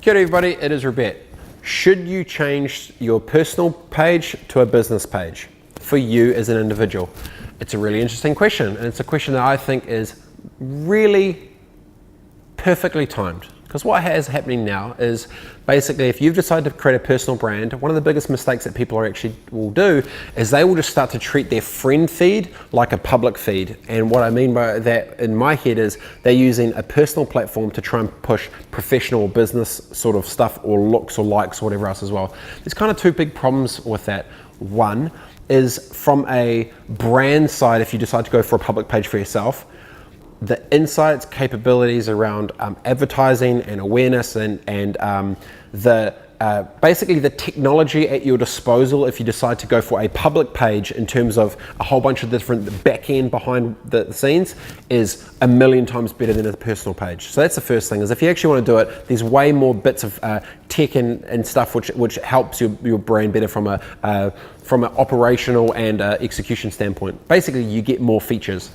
Kia ora everybody, it is Robett. Should you change your personal page to a business page for you as an individual? It's a really interesting question, and it's a question that I think is really perfectly timed. Because what is happening now is basically if you've decided to create a personal brand, one of the biggest mistakes that people will do is they will just start to treat their friend feed like a public feed. And what I mean by that in my head is they're using a personal platform to try and push professional business sort of stuff or looks or likes or whatever else as well. There's kind of two big problems with that. One is from a brand side, if you decide to go for a public page for yourself, the insights, capabilities around advertising and awareness and basically the technology at your disposal if you decide to go for a public page in terms of a whole bunch of different back end behind the scenes is a million times better than a personal page. So that's the first thing, is if you actually want to do it, there's way more bits of tech and stuff which helps your brand better from an operational and execution standpoint. Basically you get more features.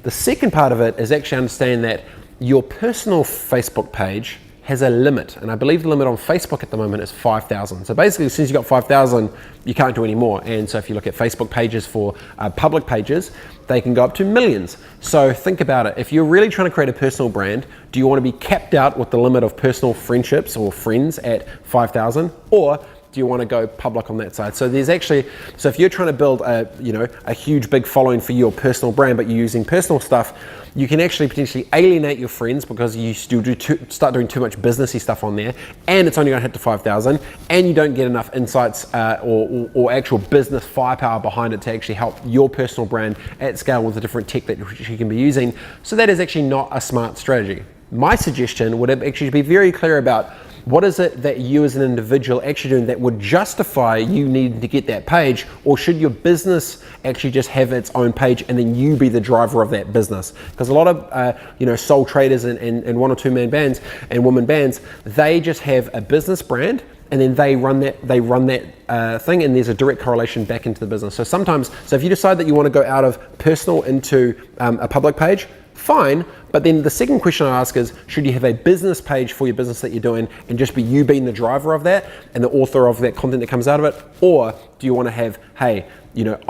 The second part of it is actually understanding that your personal Facebook page has a limit, and I believe the limit on Facebook at the moment is 5,000. So basically, as soon as you've got 5,000, you can't do any more. And so if you look at Facebook pages for public pages, they can go up to millions. So think about it. If you're really trying to create a personal brand, do you want to be capped out with the limit of personal friendships or friends at 5,000, or do you want to go public on that side? So if you're trying to build a huge big following for your personal brand, but you're using personal stuff, you can actually potentially alienate your friends because you still start doing too much businessy stuff on there, and it's only going to hit to 5,000, and you don't get enough insights or actual business firepower behind it to actually help your personal brand at scale with the different tech that you can be using. So that is actually not a smart strategy. My suggestion would actually be very clear about what is it that you as an individual actually doing that would justify you needing to get that page, or should your business actually just have its own page and then you be the driver of that business? Because a lot of sole traders and one or two man bands and woman bands, they just have a business brand and then they run that thing, and there's a direct correlation back into the business. So if you decide that you want to go out of personal into a public page, fine, but then the second question I ask is, should you have a business page for your business that you're doing and just be you being the driver of that and the author of that content that comes out of it? Or do you want to have, hey,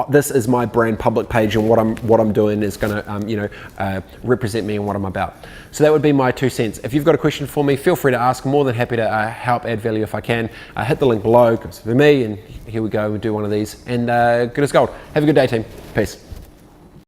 this is my brand public page, and what I'm doing is going to represent me and what I'm about. So that would be my 2 cents. If you've got a question for me, feel free to ask. I'm more than happy to help add value if I can. Hit the link below, 'cause for me, and here we go, we'll do one of these, and good as gold. Have a good day, team. Peace.